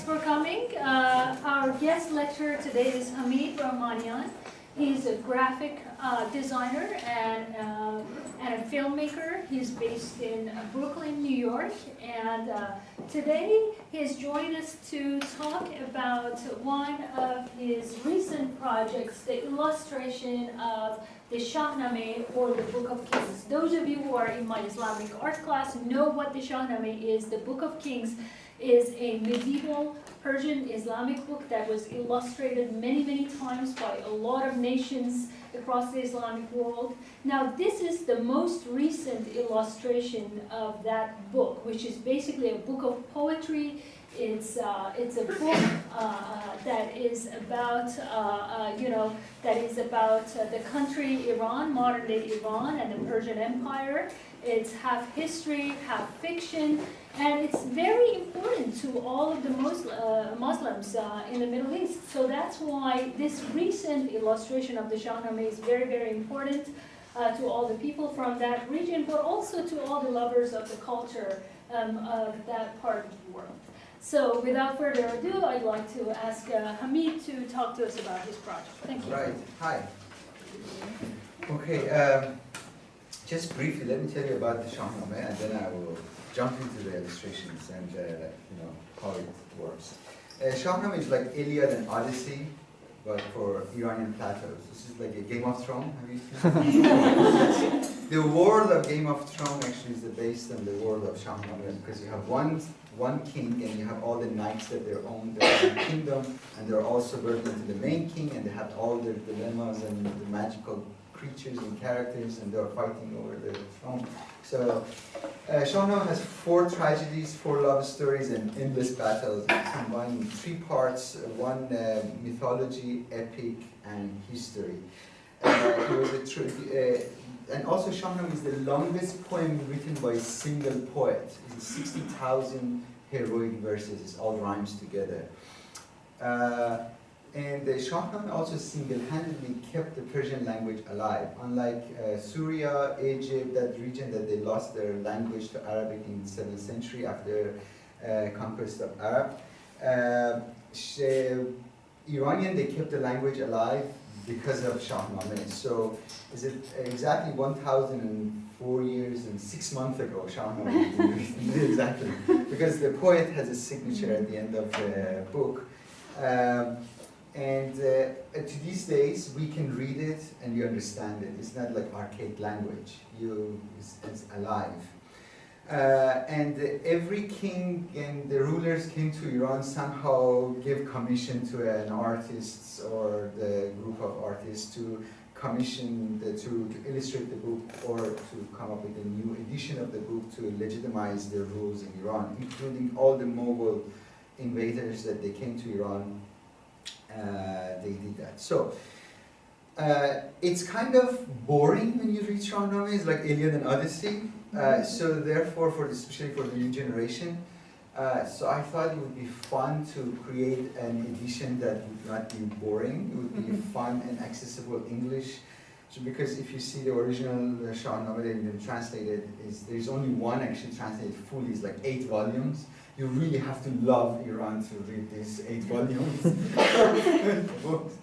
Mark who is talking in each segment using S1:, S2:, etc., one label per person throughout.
S1: for coming. Our guest lecturer today is Hamid Rahmanian. He's a graphic designer and a filmmaker. He's based in Brooklyn, New York. And today he's joined us to talk about one of his recent projects, the illustration of the Shahnameh, or the Book of Kings. Those of you who are in my Islamic art class know what the Shahnameh is. The Book of Kings is a medieval Persian Islamic book that was illustrated many, many times by a lot of nations across the Islamic world. Now, this is the most recent illustration of that book, which is basically a book of poetry. It's a book that is about the country Iran, modern day Iran, and the Persian Empire. It's half history, half fiction, and it's very important to all of the Muslims in the Middle East. So that's why this recent illustration of the Shahnameh is very, very important to all the people from that region, but also to all the lovers of the culture of that part of the world. So without further ado, I'd like to ask Hamid to talk to us about his project. Thank you.
S2: Right. Hi. Okay. Just briefly, let me tell you about the Shahnameh, and then I will jump into the illustrations and how it works. Shahnameh is like Iliad and Odyssey, but for Iranian plateaus. This is like a Game of Thrones. Have you seen? The world of Game of Thrones actually is based on the world of Shahnameh, because you have one king, and you have all the knights that they own their own kingdom, and they're all subordinate to the main king, and they have all their dilemmas and the magical creatures and characters, and they're fighting over the throne. So Shahnameh has 4 tragedies, 4 love stories, and endless battles combined in 3 parts: one mythology, epic, and history. It was and also Shahnameh is the longest poem written by a single poet. It's 60,000 heroic verses. It's all rhymes together. And the Shahnameh also single-handedly kept the Persian language alive. Unlike Syria, Egypt, that region that they lost their language to Arabic in the 7th century after conquest of Arab. Iranian, they kept the language alive because of Shahnameh. So is it exactly 1,004 years and 6 months ago, Shahnameh, exactly, because the poet has a signature at the end of the book. And to these days, we can read it and you understand it. It's not like archaic language. It's alive. And every king and the rulers came to Iran somehow give commission to an artist or the group of artists to commission to illustrate the book, or to come up with a new edition of the book to legitimize their rules in Iran, including all the Mughal invaders that they came to Iran. They did that. So it's kind of boring when you read Shahnameh. It's like Iliad and Odyssey. So therefore, especially for the new generation, so I thought it would be fun to create an edition that would not be boring. It would be fun and accessible English. So because if you see the original Shahnameh that has been translated, there's only one actually translated fully. It's like 8 volumes. You really have to love Iran to read these 8 volumes books.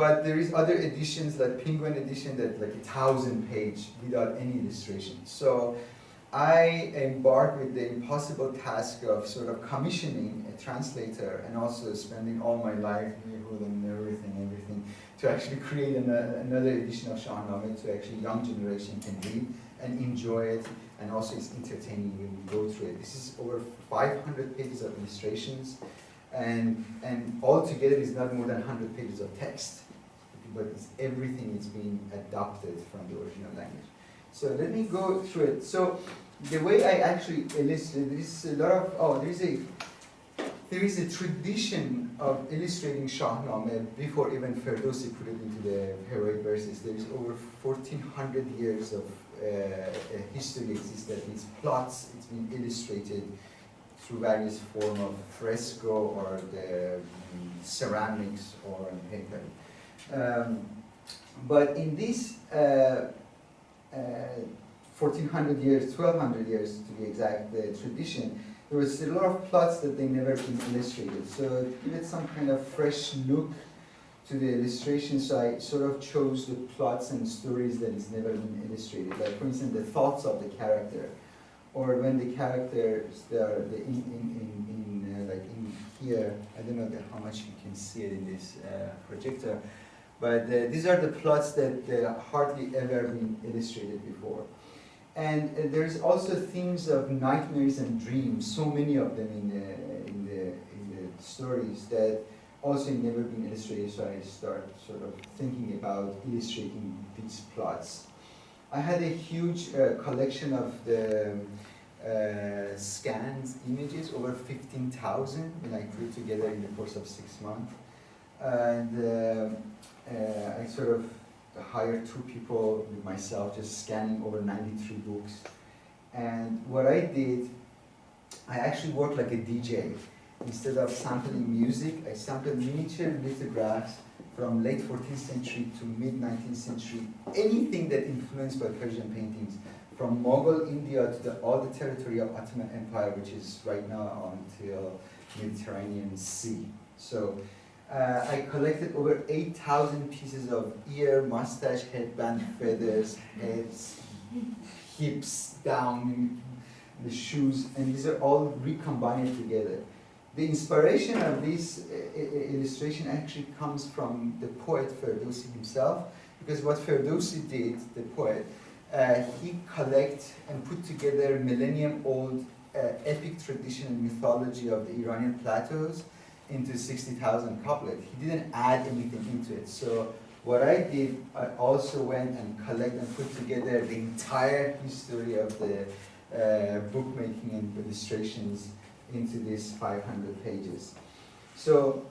S2: But there is other editions, like Penguin edition, that like 1,000-page without any illustration. So I embarked with the impossible task of sort of commissioning a translator, and also spending all my livelihood and everything to actually create another edition of Shahnameh, so actually young generation can read and enjoy it, and also it's entertaining when you go through it. This is over 500 pages of illustrations, and altogether is not more than 100 pages of text, but everything is being adopted from the original language. So let me go through it. So the way I actually illustrate, there is a tradition of illustrating Shahnameh before even Ferdowsi put it into the heroic verses. There is over 1,400 years of history exists that these plots, it's been illustrated through various forms of fresco or the ceramics or paper. But in this 1,400 years, 1,200 years to be exact, the tradition, there was a lot of plots that they never been illustrated. So to give it some kind of fresh look to the illustration, so I sort of chose the plots and stories that has never been illustrated. Like for instance, the thoughts of the character, or when the characters like in here. I don't know how much you can see it in this projector, but these are the plots that hardly ever been illustrated before. And there's also themes of nightmares and dreams, so many of them in the stories that also never been illustrated, so I start sort of thinking about illustrating these plots. I had a huge collection of the scanned images, over 15,000, when I grew together in the course of 6 months. And I sort of hired 2 people with myself, just scanning over 93 books. And what I did, I actually worked like a DJ. Instead of sampling music, I sampled miniature lithographs from late 14th century to mid 19th century, anything that influenced by Persian paintings, from Mughal India to all the territory of Ottoman Empire, which is right now until Mediterranean Sea. So I collected over 8,000 pieces of ear, mustache, headband, feathers, heads, hips, down, the shoes, and these are all recombined together. The inspiration of this illustration actually comes from the poet Ferdowsi himself, because what Ferdowsi did, the poet, he collected and put together millennium-old epic tradition and mythology of the Iranian plateaus into 60,000 couplets. He didn't add anything into it. So what I did, I also went and collected and put together the entire history of the bookmaking and illustrations into these 500 pages. So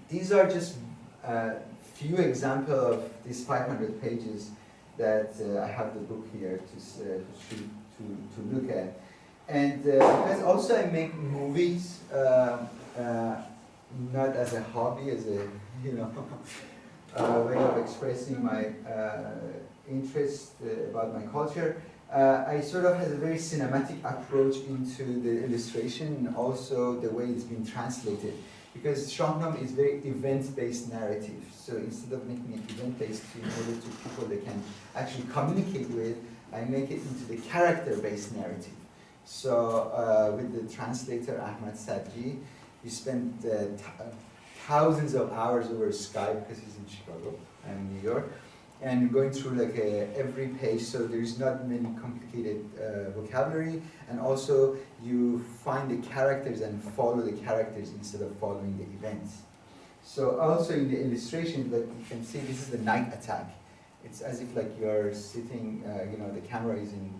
S2: these are just a few examples of these 500 pages that I have the book here to look at. And because also I make movies, not as a hobby, as a way of expressing my interest about my culture. I sort of have a very cinematic approach into the illustration and also the way it's been translated. Because Shahnameh is very event-based narrative. So instead of making it event-based in order to people they can actually communicate with, I make it into the character-based narrative. So with the translator Ahmad Sadji, we spent thousands of hours over Skype because he's in Chicago, I'm in New York, and going through like every page, so there's not many complicated vocabulary, and also you find the characters and follow the characters instead of following the events. So also in the illustration, like you can see, this is the night attack. It's as if like you're sitting, the camera is in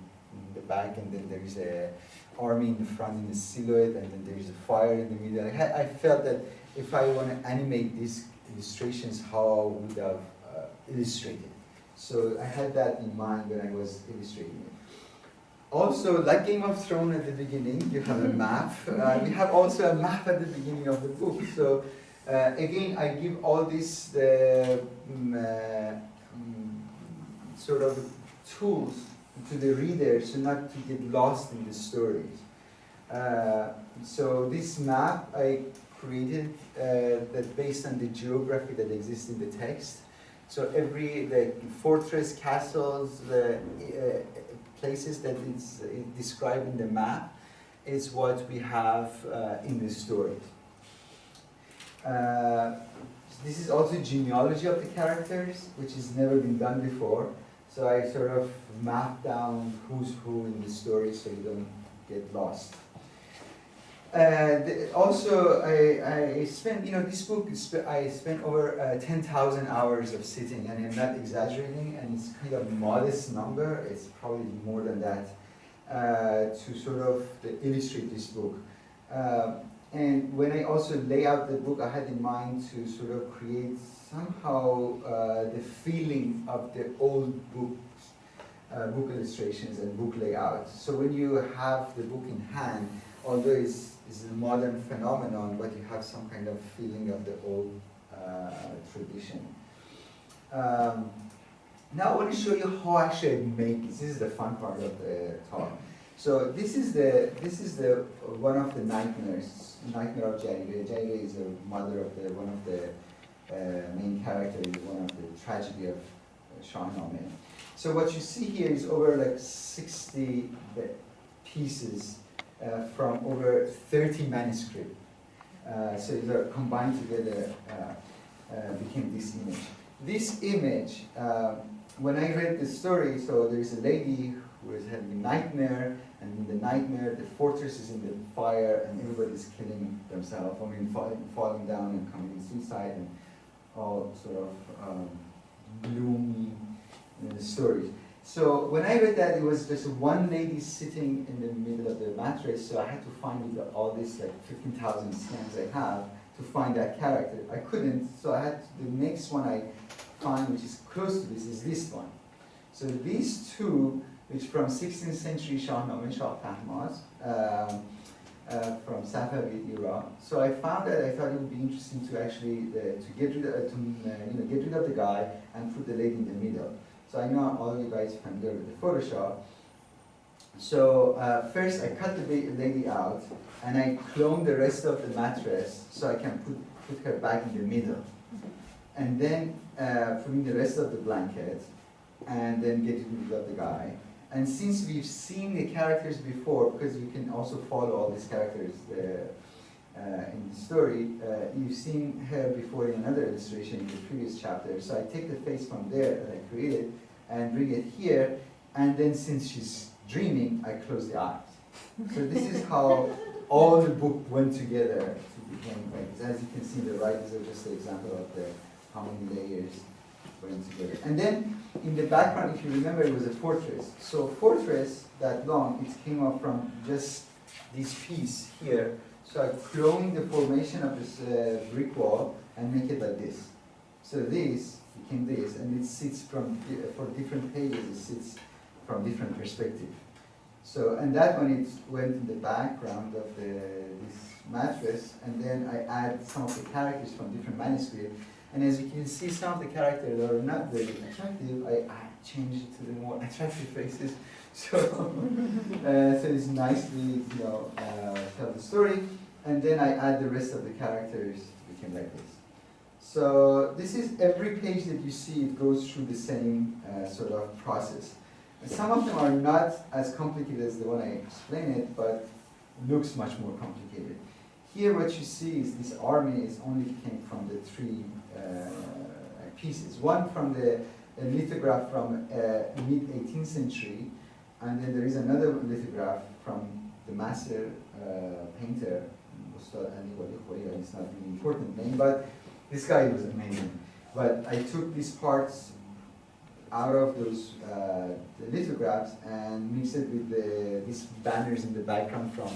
S2: the back, and then there is a army in the front in the silhouette, and then there is a fire in the middle. I felt that if I want to animate these illustrations, how would I have illustrated? So I had that in mind when I was illustrating it. Also, like Game of Thrones at the beginning, you have a map. We have also a map at the beginning of the book. So again, I give all these sort of tools to the reader so not to get lost in the stories. So this map I created that based on the geography that exists in the text. So the fortress, castles, the places that is described in the map is what we have in the stories. This is also genealogy of the characters, which has never been done before. So I sort of map down who's who in the story so you don't get lost. Also, I spent, this book, I spent over 10,000 hours of sitting, and I'm not exaggerating, and it's kind of a modest number, it's probably more than that, to sort of illustrate this book. And when I also lay out the book, I had in mind to sort of create somehow the feeling of the old books, book illustrations and book layout. So when you have the book in hand, although it's a modern phenomenon, but you have some kind of feeling of the old tradition. Now I want to show you how actually I make this. This is the fun part of the talk. So this is the one of the nightmares, nightmare of Jarire. Jarire is the mother of the one of the main characters, one of the tragedy of Shahnameh. So what you see here is over like 60 pieces from over 30 manuscripts. So they're combined together, became this image. This image, when I read the story, so there's a lady who is having a nightmare, and in the nightmare, the fortress is in the fire, and everybody's killing themselves. I mean, falling down and committing suicide, and all sort of gloomy stories. So when I read that, it was just one lady sitting in the middle of the mattress. So I had to find with all these like 15,000 scans I have to find that character. I couldn't, so I had the next one I find, which is close to this, is this one. So these two, which from 16th century Shahnameh, Shah Tahmaz, from Safavid era. So I found that I thought it would be interesting to actually to get rid of the guy and put the lady in the middle. So I know all you guys are familiar with the Photoshop. So first I cut the lady out and I cloned the rest of the mattress so I can put her back in the middle. And then putting the rest of the blanket and then getting rid of the guy. And since we've seen the characters before, because you can also follow all these characters in the story, you've seen her before in another illustration in the previous chapter. So I take the face from there that I created and bring it here, and then since she's dreaming, I close the eyes. So this is how all the book went together to become like this. As you can see, the right is just an example of how many layers went together. And then in the background, if you remember, it was a fortress. So fortress, that long, it came up from just this piece here. So I cloned the formation of this brick wall and make it like this. So this became this, and it sits for different pages, it sits from different perspectives. So, and that one, it went in the background of this mattress, and then I add some of the characters from different manuscripts. And as you can see, some of the characters that are not very attractive, I change it to the more attractive faces. So, so it's nicely, tell the story. And then I add the rest of the characters, it became like this. So this is every page that you see, it goes through the same sort of process. And some of them are not as complicated as the one I explained it, but looks much more complicated. Here what you see is this army is only came from the three pieces. One from the lithograph from mid-18th century, and then there is another lithograph from the master painter, Ustad Ali Wali Khoya. It's not an important name, but this guy was amazing. But I took these parts out of those the lithographs and mixed it with these banners in the background from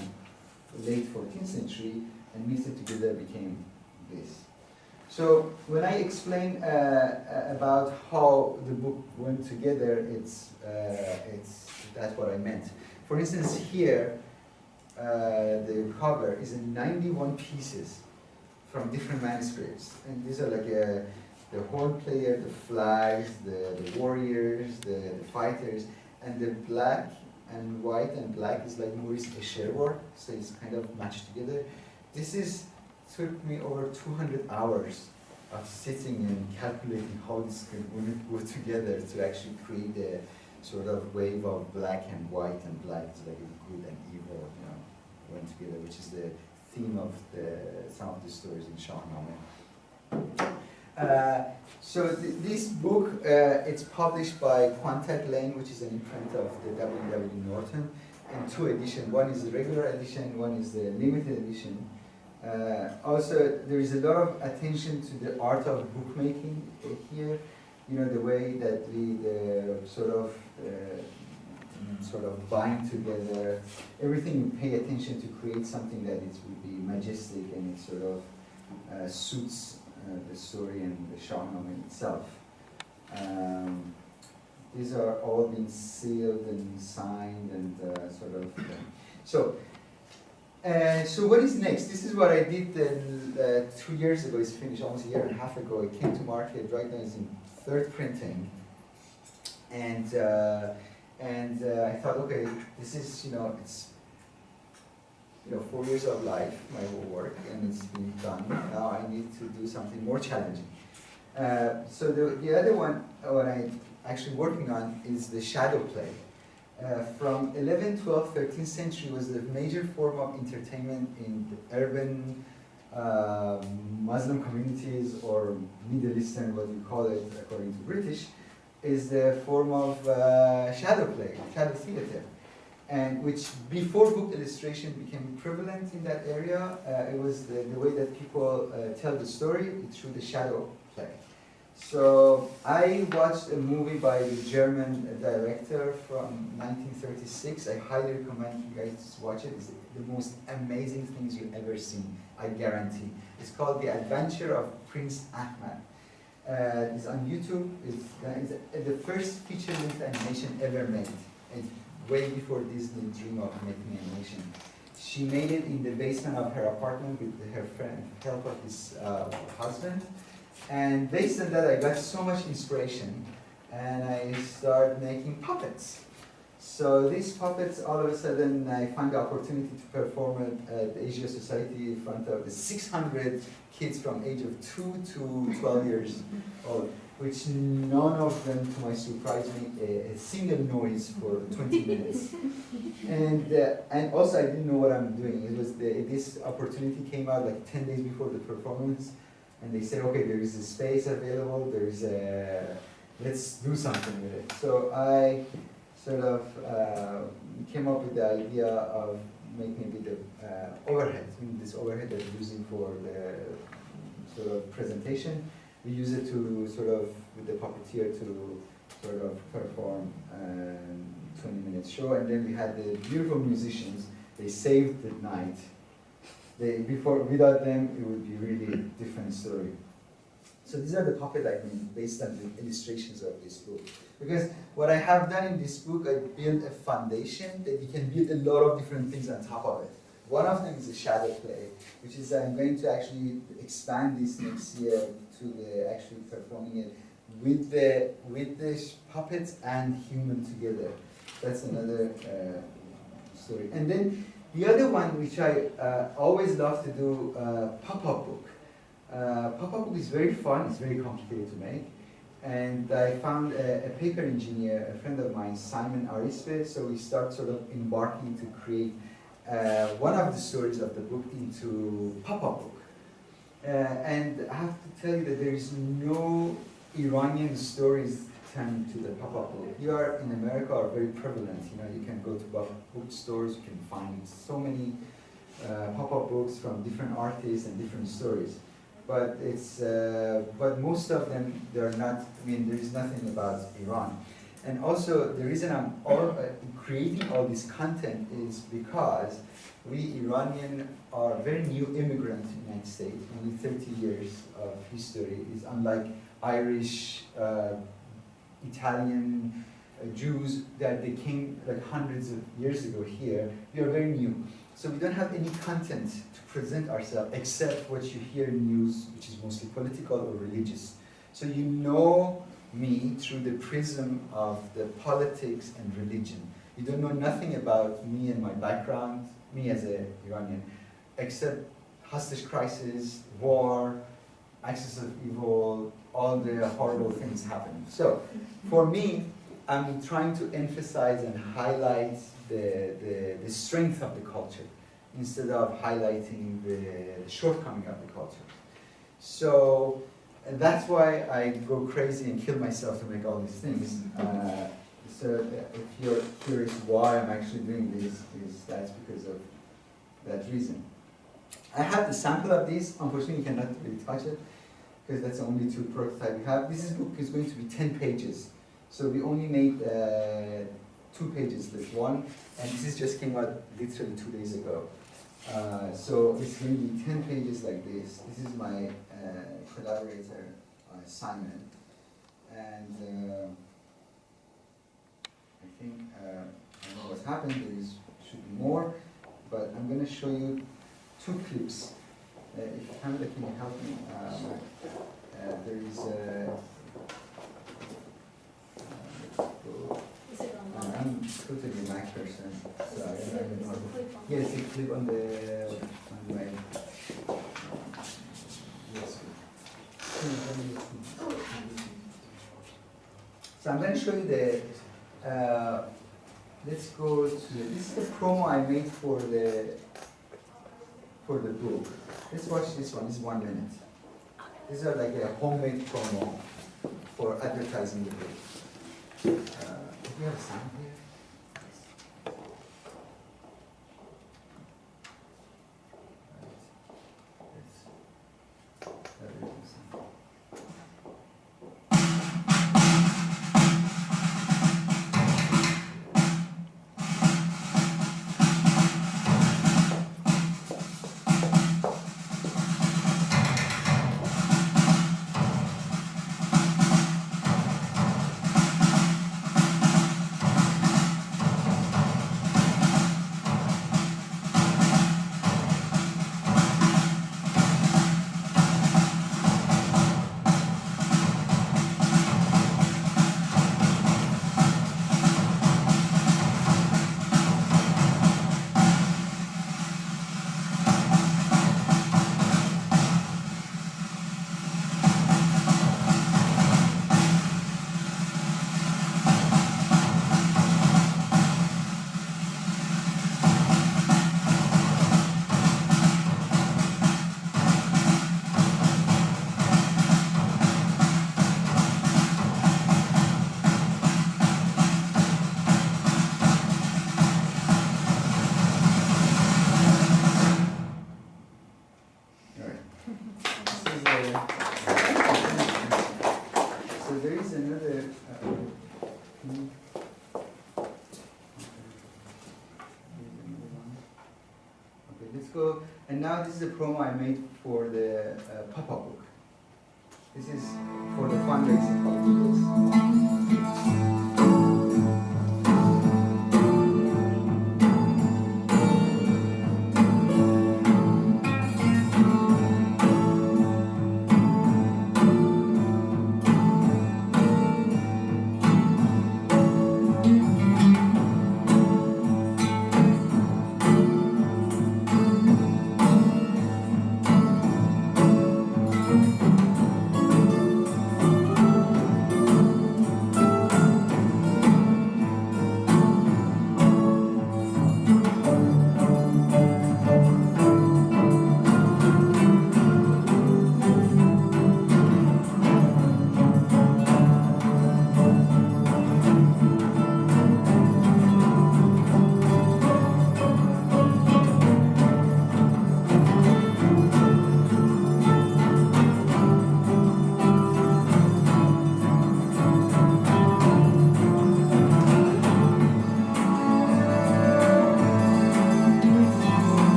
S2: late 14th century and mixed it together, became this. So when I explain about how the book went together, it's that's what I meant. For instance, here the cover is in 91 pieces from different manuscripts, and these are like the horn player, the flags, the warriors, the fighters, and the black and white and black is like Maurice Escher work, so it's kind of matched together. This took me over 200 hours of sitting and calculating how this can go together to actually create the sort of wave of black and white and black. It's like good and evil, went together, which is the theme of some of the stories in Shahnameh. So this book, it's published by Contact Lane, which is an imprint of the W.W. Norton, in two editions. One is the regular edition, one is the limited edition. Also, there is a lot of attention to the art of bookmaking here. The way that we sort of bind together everything. You pay attention to create something that it would be majestic and it sort of suits the story and the Shahnameh itself. These are all being sealed and signed and sort of. So what is next? This is what I did 2 years ago. It's finished almost a year and a half ago. It came to market. Right now it's in third printing. And And I thought, okay, this is, it's 4 years of life, my whole work, and it's been done. Now I need to do something more challenging. So the other one, what I'm actually working on is the shadow play. From 11th, 12th, 13th century was the major form of entertainment in the urban Muslim communities, or Middle Eastern, what you call it according to British, is the form of shadow play, shadow theater. And which before book illustration became prevalent in that area, it was the way that people tell the story through the shadow play. So I watched a movie by the German director from 1936. I highly recommend you guys to watch it. It's the most amazing things you've ever seen, I guarantee. It's called The Adventure of Prince Ahmed. It's on YouTube. It's the first feature-length animation ever made. It's way before Disney dreamed of making animation. She made it in the basement of her apartment with her friend, help of his husband. And based on that, I got so much inspiration, and I started making puppets. So these puppets, all of a sudden, I found the opportunity to perform at the Asia Society in front of the 600 kids from age of 2 to 12 years old, which none of them, to my surprise, made a single noise for 20 minutes. And also, I didn't know what I'm doing. It was this opportunity came out like 10 days before the performance. And they said, okay, there is a space available, let's do something with it. So I sort of came up with the idea of making a bit of overhead. This overhead that we're using for the sort of presentation, we use it to sort of, with the puppeteer, to sort of perform a 20-minute show. And then we had the beautiful musicians. They saved the night. Without them, it would be really different story. So these are the puppets I made based on the illustrations of this book. Because what I have done in this book, I built a foundation that you can build a lot of different things on top of it. One of them is a shadow play, which is I'm going to actually expand this next year to the actually performing it with the puppets and human together. That's another story. And then the other one, which I always love to do, pop-up book. Pop-up book is very fun, it's very complicated to make. And I found a paper engineer, a friend of mine, Simon Arispe, so we start sort of embarking to create one of the stories of the book into pop-up book. And I have to tell you that there is no Iranian stories turned to the pop-up book. Here in America are very prevalent. You can go to bookstores, you can find so many pop-up books from different artists and different stories. But but most of them, they're not. There is nothing about Iran. And also, the reason I'm creating all this content is because we Iranian are very new immigrants in the United States. Only 30 years of history. Is unlike Irish, Italian, Jews that they came like hundreds of years ago here. We are very new. So we don't have any content to present ourselves except what you hear in news, which is mostly political or religious. So you know me through the prism of the politics and religion. You don't know nothing about me and my background, me as an Iranian, except hostage crisis, war, axis of evil, all the horrible things happening. So for me, I'm trying to emphasize and highlight the strength of the culture instead of highlighting the shortcoming of the culture. So that's why I go crazy and kill myself to make all these things. So if you're curious why I'm actually doing this, that's because of that reason. I have the sample of these. Unfortunately, you cannot really touch it because that's the only 2 prototypes we have. This book is going to be 10 pages. So we only made 2 pages, this one, and this just came out literally 2 days ago. So it's going to be 10 pages like this. This is my collaborator, Simon, and I think I don't know what's happened. Should be more, but I'm going to show you 2 clips. If Pamela can help me, there is
S1: Is it online?
S2: totally Mac person, so I don't know. Yes, it clip on the my. Yes. So I'm going to show you the. Let's go to this is the promo I made for the book. Let's watch this one. This is 1 minute. These are like a homemade promo for advertising the book. Do you have a sound here? And now this is a promo I made for the pop-up book. This is for the fundraising part of this.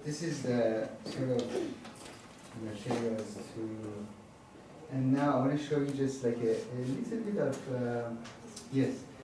S2: This is the sort of materials to, and now I want to show you just like a little bit of, yes.